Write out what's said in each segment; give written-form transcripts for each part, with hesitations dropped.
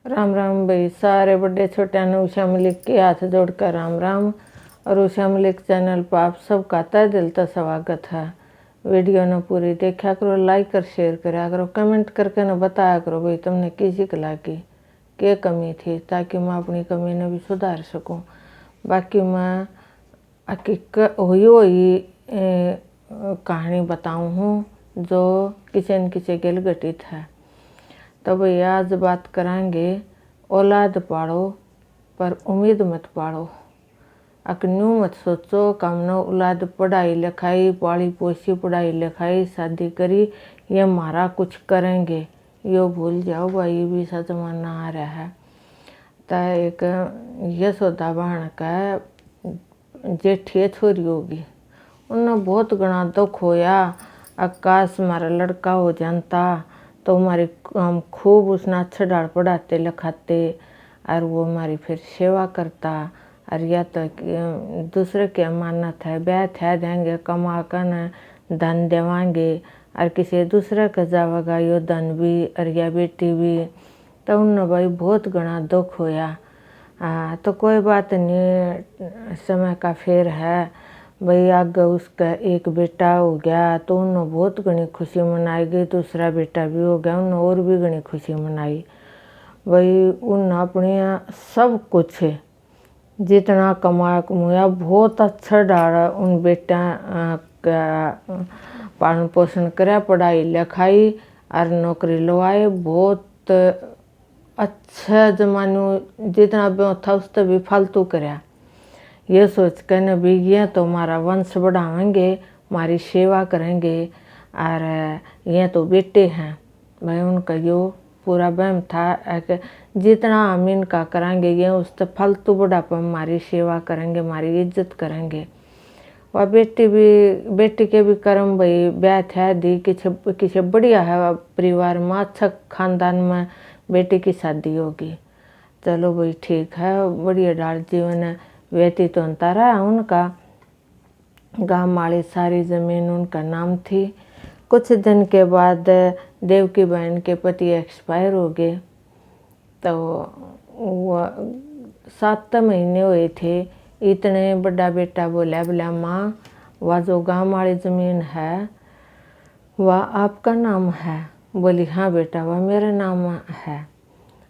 राम राम भाई सारे बड़े छोटे ने उषा मलिक के हाथ जोड़कर राम राम। और उषा मलिक चैनल पर आप सबका तहे दिल से स्वागत है। वीडियो ने पूरी देखा करो, लाइक कर शेयर करा करो, कमेंट करके न बताया करो भाई तुमने किसी कला की क्या कमी थी, ताकि मैं अपनी कमी ने भी सुधार सकूं। बाकी मैं हुई कहानी बताऊँ हूँ जो किसी न किसी गिल घटित है। तो भाई आज बात करेंगे औलाद पालो पर उम्मीद मत पालो। अकन्यू मत सोचो हमने औलाद पढ़ाई लिखाई पाली पोसी पढ़ाई लिखाई शादी करी ये मारा कुछ करेंगे, यो भूल जाओ भाई भी सा जमाना आ रहा है। तो एक यशोदा बहन का जेठिए छोरी होगी, उन्हें बहुत घना दुख होया। आकाश मारा लड़का हो जानता तो हमारी हम खूब उसने अच्छा डाल पढ़ाते लिखाते और वो हमारी फिर सेवा करता। और या तो दूसरे की अमानत है ब्याह थे देंगे कमा कर धन देवांगे और किसी दूसरे का जावेगा यो धन भी और या बेटी भी। तो उन्हें भाई बहुत घना दुख होया। तो कोई बात नहीं, समय का फेर है भाई। आगे उसका एक बेटा हो गया तो उन्हें बहुत घनी खुशी मनाई गई, दूसरा बेटा भी हो गया उन्हें और भी घनी खुशी मनाई भाई। उन्हें अपने सब कुछ जितना कमाया कमाया बहुत अच्छा डाला उन बेटा का पालन पोषण कराया, पढ़ाई लिखाई और नौकरी लवाए। बहुत अच्छा जमाने जितना भी था उससे भी फालतू कराया, ये सोच कर न भी ये तो हमारा वंश बढ़ावेंगे हमारी सेवा करेंगे और ये तो बेटे हैं भाई। उनका यो पूरा वहम था कि जितना हम इनका करेंगे ये उससे फालतू बुढ़ापा हमारी सेवा करेंगे हमारी इज्जत करेंगे। वह बेटी के भी कर्म भाई ब्याह थे दी किसी बढ़िया है परिवार में अच्छा खानदान में बेटी की शादी होगी। चलो भाई ठीक है, बढ़िया डाल जीवन व्यतीत होता रहा। उनका गांव वाली सारी जमीन उनका नाम थी। कुछ दिन के बाद देवकी बहन के पति एक्सपायर हो गए। तो वह 7 महीने हुए थे, इतने बड़ा बेटा बोला बोला माँ वह जो गांव वाली जमीन है वह आपका नाम है? बोली हाँ बेटा वह मेरा नाम है।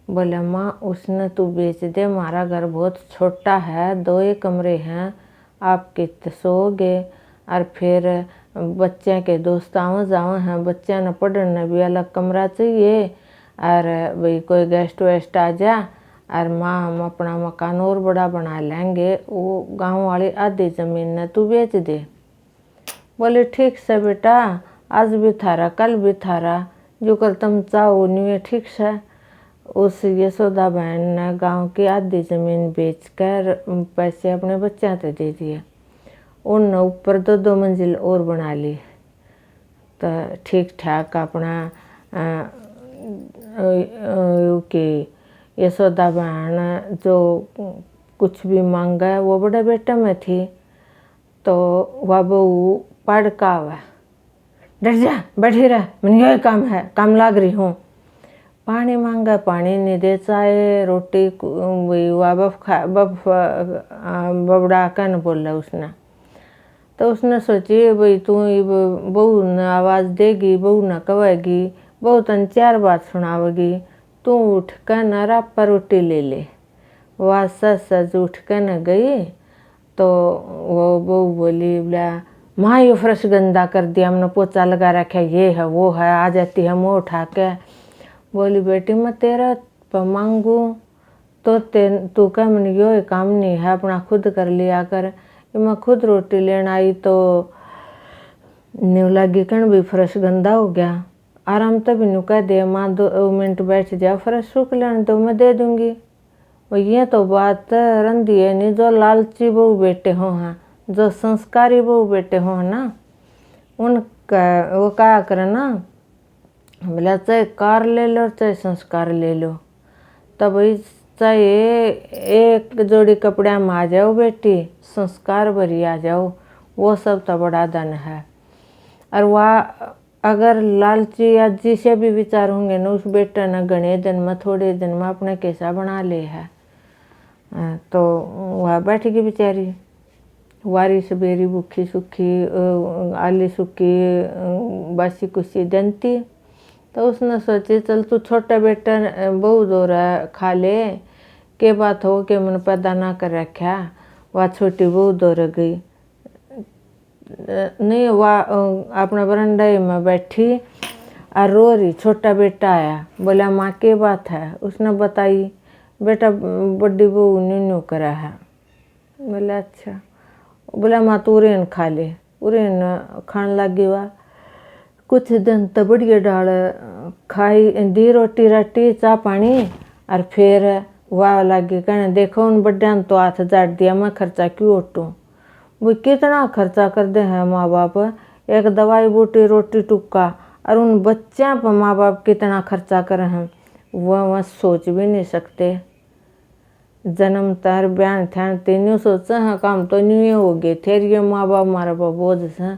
बोले माँ उसने तू बेच दे, हमारा घर बहुत छोटा है 2 कमरे हैं, आप कित सोओगे और फिर बच्चे के दोस्त आवा जावा हैं, बच्चे ने पढ़ने भी अलग कमरा चाहिए और भाई कोई गेस्ट वेस्ट आ जा और माँ हम अपना मकान और बड़ा बना लेंगे, वो गांव वाली आधी ज़मीन ने तू बेच दे। बोले ठीक से बेटा आज भी थारा कल भी थारा, जो कल तुम चाहो नहीं ठीक से। उस यशोदा बहन ने गांव की आधी ज़मीन बेचकर पैसे अपने बच्चों से दे दिए। उनने ऊपर 2 मंजिल और बना ली। तो ठीक ठाक अपना कि यशोदा बहन जो कुछ भी मांगा वो बड़े बेटे में थी। तो वह बहू पड़का हुआ डर जा बैठी रह, मैंने यही काम है काम लाग रही हूँ। पानी मांगा पानी नहीं दे, चाहे रोटी वह बबड़ा कर न बोला उसने। तो उसने सोची भाई तू बहू ने आवाज़ देगी, बहू ने कहेगी, बहू तन 4 बात सुनावेगी, तू उठ कर न रापा रोटी ले ले। वह सच उठ कर न गई। तो वो बहू बोली बोला माँ ये फर्श गंदा कर दिया, हमने पोछा लगा रखा ये है वो है, आ जाती है मुँह उठा के। बोली बेटी मैं तेरा पर मांगू तो तू कह मैंने यो काम नहीं है अपना खुद कर लिया कर। मैं खुद रोटी लेने आई तो न्यू लगी कण भी फर्श गंदा हो गया, आराम तभी न्यू कह दे माँ 2 मिनट बैठ जा फर्श सूख लेने तो मैं दे दूंगी। और ये तो बात रंधी है नहीं, जो लालची बहू बेटे हो हैं जो संस्कारी बहू बेटे हो ना उनका वो क्या करे ना बोला चाहे कार ले लो चाहे संस्कार ले लो। तब भाई चाहे एक जोड़ी कपड़े में आ जाओ बेटी संस्कार भरी आ जाओ, वो सब तो बड़ा धन है। और वह अगर लालची या जिसे भी विचार होंगे न उस बेटा ने घने दिन में थोड़े दिन में अपने कैसा बना ले है। तो वह बैठेगी बेचारी वारी सवेरी भूखी सूखी आली सूखी बासी कुसी जनती। तो उसने सोची चल तू छोटा बेटा बहू दो रहा खा ले के बात हो के मन पैदा ना कर रखा। वह छोटी बहू दो रह गई नहीं वह अपने बरंडे में बैठी और रो रही। छोटा बेटा आया बोला माँ के बात है। उसने बताई बेटा बड़ी बहू न्यू न्यू करा है। बोला अच्छा। बोला माँ तू उरेन खा ले। उरेन खान लगी वह कुछ दिन तो बढ़िया डाल खाई दी रोटी राटी चाह पानी और फिर वह लगी कहने देखो उन बड्डे ने तो हाथ जाट दिया मैं खर्चा क्यों उठूँ। वो कितना खर्चा कर दे हैं माँ बाप एक दवाई बूटी रोटी टुक्का और उन बच्चों पर माँ बाप कितना खर्चा कर हैं वह सोच भी नहीं सकते। जन्म तर बयान थे तीनों सोचा है काम तो नहीं हो गए थे ये माँ बाप मारा पर बोझ से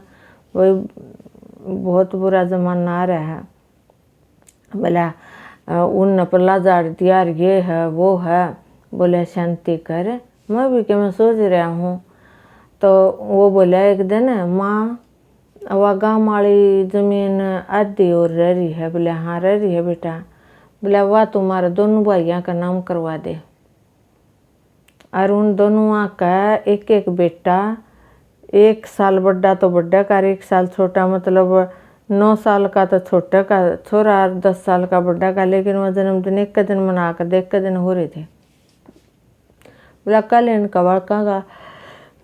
वही बहुत बुरा जमाना आ रहा है। बोला उन पल्ला जाड़ दिया ये है वो है। बोले शांति कर मैं भी क्या मैं सोच रहा हूँ। तो वो बोला एक दिन माँ वह गाँव वाली ज़मीन आधी और रह रही है। बोले हाँ रह रही है बेटा। बोला वह तुम्हारे दोनों भाइयों का नाम करवा दे और उन दोनों का एक एक बेटा 1 साल बड़ा तो बड़ा का 1 साल छोटा मतलब 9 साल का तो छोटा का छोरा और 10 साल का बड़ा का। लेकिन वह जन्मदिन एक दिन मना कर एक दिन हो रहे थे। बोला कल इनका बड़का का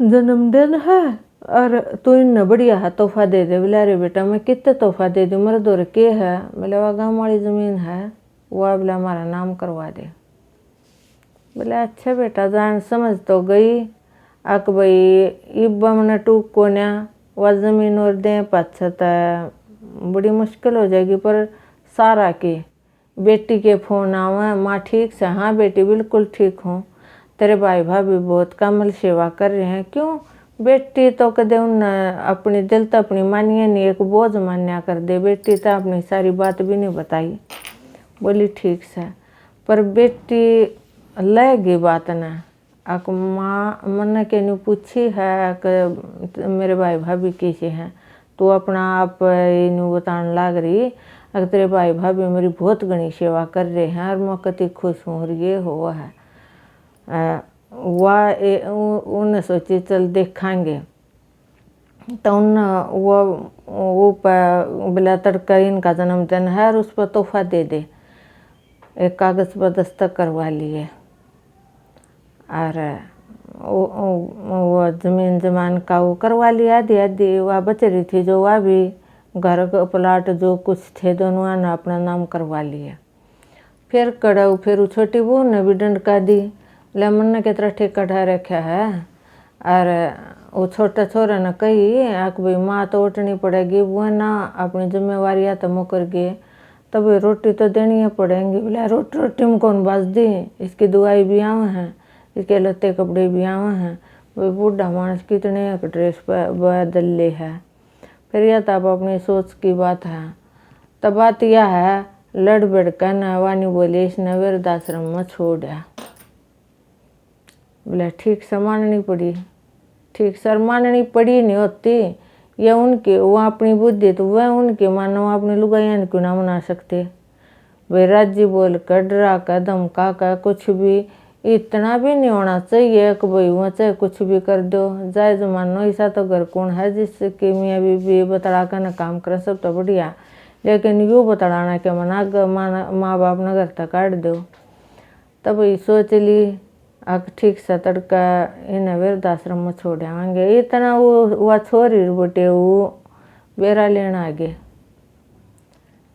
जन्मदिन है और तू इन बढ़िया है तोहफा दे दे। बोला अरे बेटा मैं कितने तोहफा दे दूँ मेरे दौर के है। बोले वह गाँव वाली ज़मीन है वह बोला हमारा नाम करवा दे। बोला अच्छा बेटा जान समझ तो गई अक भाई इब्बा मैंने टूक को ना वह ज़मीन और दें पछता बड़ी मुश्किल हो जाएगी। पर सारा की बेटी के फ़ोन आवे माँ ठीक से हाँ बेटी बिल्कुल ठीक हूँ तेरे भाई भाभी बहुत कमल सेवा कर रहे हैं। क्यों बेटी तो कदे उन अपनी दिल तो अपनी मानिए नहीं एक बोझ मान्या कर दे। बेटी तो अपनी सारी बात भी नहीं बताई। बोली ठीक से पर बेटी लेगी बात ना अक माँ मन के न्यू पूछी है कि मेरे भाई भाभी कैसे हैं तो अपना आप न्यू बताने लग रही अगर तेरे भाई भाभी मेरी बहुत घनी सेवा कर रहे हैं और मैं कति खुश हूँ और ये हो है। वह उन्हें सोची चल देखेंगे। तो उन वो बोला तड़का इनका जन्मदिन है और उस पर तोहफा दे दे। एक कागज़ पर दस्तखत करवा लिए और वो ज़मीन जमान का वो करवा लिया आधी आधी वह बच रही थी जो वह भी घर का प्लाट जो कुछ थे दोनों ने अपना नाम करवा लिया। फिर कड़ाऊ फिर छोटी बहू ने भी डंडका दी। बोला मन के तरह ठेका ठा रखा है और वो छोटा छोरा ने कही आक भाई माँ तो उठनी पड़ेगी वो ना अपनी जिम्मेवारियाँ तो मुकर गए तब रोटी तो देनी ही पड़ेंगी। बोला रोटी में कौन बाज दी इसकी दवाई भी आवे हैं इसके लत्ते कपड़े भी आवे हैं वो बूढ़ा मानस कितने ड्रेस बदल ले है। फिर यह तब अपनी सोच की बात है। तब बात यह है लड़ बड़ कर वानी बोले इसने वृद्धाश्रम में छोड़ा। बोला ठीक से माननी पड़ी ठीक सर माननी पड़ी नहीं होती यह उनकी वो अपनी बुद्धि तो वह उनकी मानो अपनी लुगाइयाँ क्यों ना मना सकते। वे राजी बोल कर डरा कर धमका कर कुछ भी इतना भी नहीं होना चाहिए कि भाई वहाँ चाहे कुछ भी कर दो जायज मानो। ऐसा तो घर कौन है जिसके मियाँ बीबी बतड़ा कर न काम करे सब तो बढ़िया लेकिन यूँ बतड़ाना के मना माँ बाप न घर तक काट दो। तब सोच ली अब ठीक से तड़का इन्हें वृद्धाश्रम में छोड़ आएंगे। इतना वो छोरी बोटे वो बेरा लेना आगे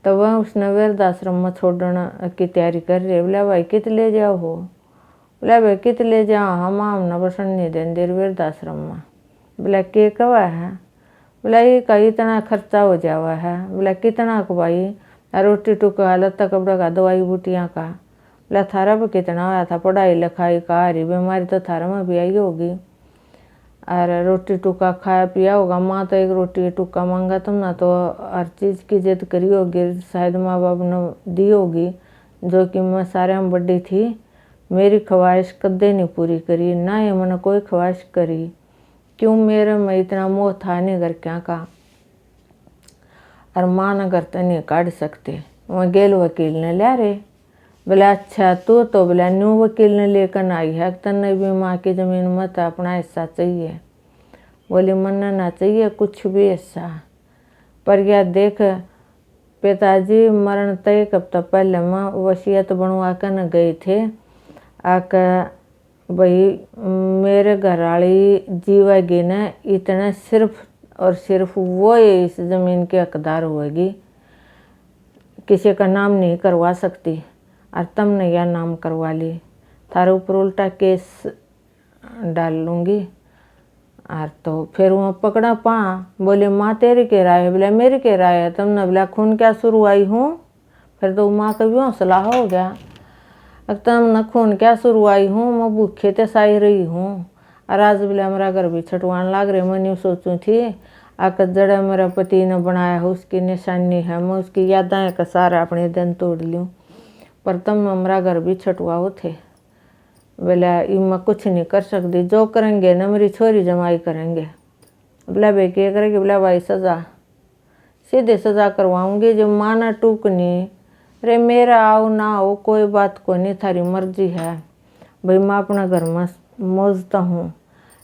तो वह उसने वृद्धाश्रम में छोड़ने की तैयारी कर रही। बोला भाई कित ले जाओ हो। बोला भाई कित ले जाओ हम ना बसन नहीं देंगे वृद्धाश्रम में। बोला के कवा है। बोला ये का इतना खर्चा हो जावा है। बोला कितना को भाई रोटी टुका लत्ता कपड़ा का दवाई बूटियाँ का। बोला थारा भी कितना आया था पढ़ाई लिखाई का हरी बीमारी तो थारा में भी आई होगी। और रोटी टुक्का खाया पिया होगा। माँ तो एक रोटी टुक्का मांगा तुम ना तो हर चीज़ की जिद करी होगी, शायद माँ बाप ने दी होगी, जो कि मैं सारे में बड़ी थी। मेरी ख्वाहिश कदे नहीं पूरी करी, ना ही मैंने कोई ख्वाहिश करी। क्यों मेरे में इतना मोह था नहीं घर क्या का, और माँ न घर तो नहीं काट सकते। वहाँ गेल वकील ने लिया रे, बोले अच्छा तू तो बोला न्यू वकील ने लेकर आई है, तन्ने भी माँ की ज़मीन मत अपना हिस्सा चाहिए। बोली मन ना चाहिए कुछ भी हिस्सा, पर यह देख पिताजी मरण तय एक हफ्ता पहले मैं वसीयत बनवा कर न गए थे, आकर भाई मेरे घर वाली जीवेगी न इतना सिर्फ और सिर्फ वो इस ज़मीन के हकदार होगी, किसी का नाम नहीं करवा सकती। और तुमने यह नाम करवा ली, थारे ऊपर उल्टा केस डाल लूँगी। और तो फिर वहाँ पकड़ा पा। बोले माँ तेरी कह रहा है, बोले मेरी कह रहा है, तुमने बोला खून क्या शुरू आई हूँ। फिर तो माँ का भी हौसला हो गया, अब तुमने खून क्या शुरू आई हूँ, मैं भूखे ते साई रही हूँ। और आज बोले मेरा घर भी छटवान लाग रहे, मैं नहीं सोचूँ थी आकर जड़ा मेरा पति ने बनाया है उसकी निशानी है, मैं उसकी यादें का सारा अपने दिन तोड़ लूँ, पर तुम हमारा घर भी छटवाओ थे। बोला मैं कुछ नहीं कर सकती, जो करेंगे ना मेरी छोरी जमाई करेंगे। बोला भाई क्या करेगी, बोला भाई सज़ा, सीधे सज़ा करवाऊँगी, जो माना टूकनी। अरे मेरा आओ ना हो कोई बात को नहीं, थारी मर्जी है भाई, मैं अपना घर में मौजता हूँ,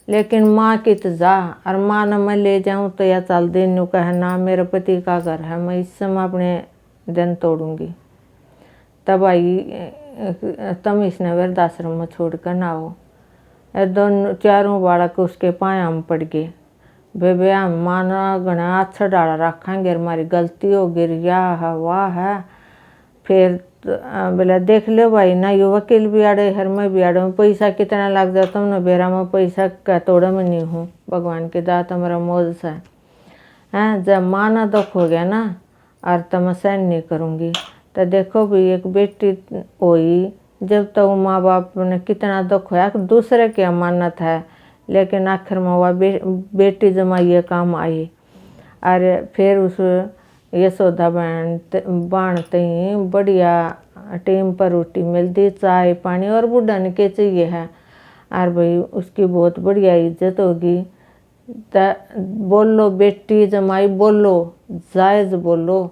लेकिन माँ की तो जा, और माँ न मैं ले जाऊँ तो या चल दिन कहे ना मेरे पति का घर है, मैं इससे मैं अपने दिन तोड़ूँगी। तब आई तुम इसने वृद्धाश्रम में छोड़ कर ना हो। दोनों चारों बालक उसके पाया में पड़ गए। बेबे हम माना घना अच्छा डाला रखेंगे, हमारी गलती हो गिरिया है वाह है। फिर बोला देख लो भाई ना, ये वकील भी आड़े हर में भी आड़े, पैसा कितना लग जाता तुमने बेरा में पैसा का तोड़े में नहीं हूँ, भगवान की दात हमारा मौज से हैं। जब माना दुख हो गया ना और तो मैं सहन नहीं करूँगी, तो देखो भी एक बेटी हुई, जब तो माँ बाप ने कितना दुख होया, दूसरे की अमानत है, लेकिन आखिर में वह बेटी जमाई काम आई। और फिर उस यशोदा बाणते ही बढ़िया टेम पर रोटी मिलती, चाय पानी, और बुढ़न के चाहिए है। और भाई उसकी बहुत बढ़िया इज्जत होगी। बोलो बेटी जमाई बोलो, जायज़ बोलो,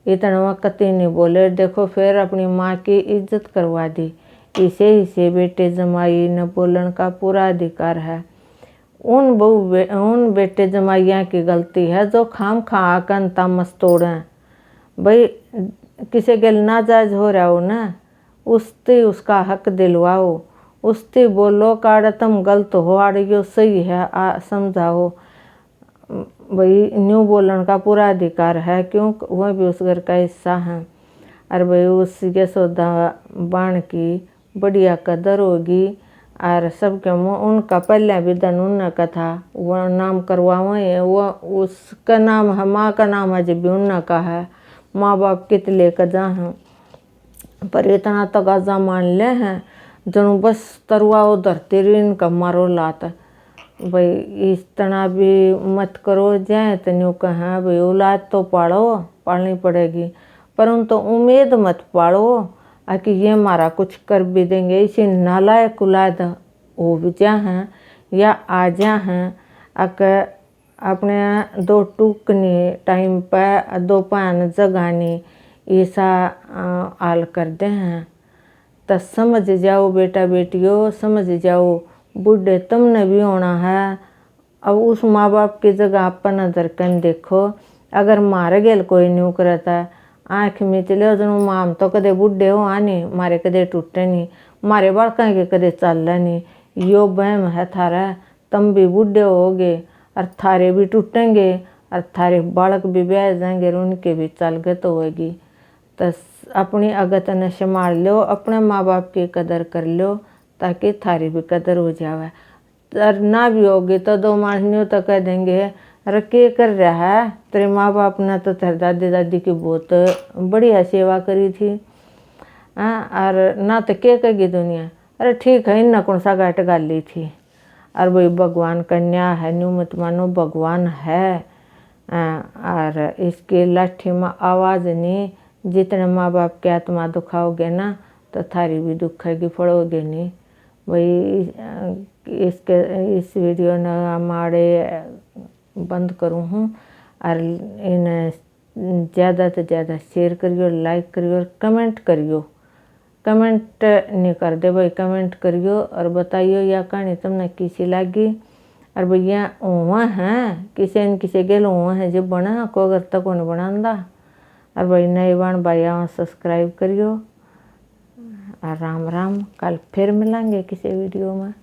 इतना वह कतई नहीं बोले। देखो फिर अपनी माँ की इज्जत करवा दी। इसे बेटे जमाई न बोलन का पूरा अधिकार है। उन बेटे जमाइया की गलती है जो खाम खा आकर तमस तोड़ें। भाई किसी के नाजायज हो रहा हो ना, उससे उसका हक दिलवाओ, उससे बोलो काड़ तुम गलत हो आड़ यो सही है समझाओ। भाई न्यू बोलन का पूरा अधिकार है, क्यों वह भी उस घर का हिस्सा है। और भाई उस यशोदा बाण की बढ़िया कदर होगी। और सबके उनका पहले भी धन उन्ना का था, वह नाम करवावे है, वह उसका नाम है, माँ का नाम है जब भी उन्ना का है। माँ बाप कितने कजा हैं, पर इतना तगाजा मान ले हैं जनु बस तरुआओ धरती री इनका मारो लात। भाई इस तरह भी मत करो, जाए तो न्यू कहें भाई औलाद तो पालो, पालनी पड़ेगी, पर उन तो उम्मीद मत पालो कि ये हमारा कुछ कर भी देंगे। इसी नालायक औलाद हो भी जा हैं या आ जा हैं, अपने दो टूकनी टाइम पर दो पान जगानी ऐसा हाल कर दे हैं। तो समझ जाओ बेटा बेटियों, समझ जाओ बूढ़े तुमने भी होना है। अब उस माँ बाप की जगह पर नजर कर देखो, अगर मारे गेल कोई न्यू करता आँख में चले जनो माम तो कदे बूढ़े हो आनी, मारे कदे टूटे नहीं, मारे बालका के कदे चल नहीं, यो बहम है थारा, तुम भी बूढ़े होगे और थारे भी टूटेंगे और थारे बालक भी ब्याह जाएंगे और उनके भी चलगत होगी। तो अपनी अगत ने संभाल लो, अपने माँ बाप की कदर कर लो, ताकि थारी भी कदर हो जावे। और ना भी होगी तो दो माननियों तो कह देंगे अरे के कर रहा है, तेरे माँ बाप ने तो तेरे दादी दादी की बहुत बढ़िया सेवा करी थी। और ना तो के कहेगी दुनिया, अरे ठीक है इन कौन सा गाट गाल ली थी। और वही भगवान कन्या है, न्यू मत मानो भगवान है। और इसकी लाठी में आवाज़ नहीं, जितने माँ बाप की आत्मा दुखाओगे ना तो थारी भी दुखेगी, पड़ोगे नहीं। वही इस वीडियो ने हमारे बंद करूँ हूँ और इन्हें ज़्यादा से ज़्यादा शेयर करियो, लाइक करियो और कमेंट करियो। कमेंट नहीं कर दे भाई, कमेंट करियो और बताइयो यह कहानी तुमने कैसी लगी। और भैया वहाँ हैं किसी न किसी गेल वहाँ है जो बना को अगर तक उन्हें बनांदा। और भाई नए बन भाई सब्सक्राइब करियो। और राम राम, कल फिर मिलेंगे किसी वीडियो में।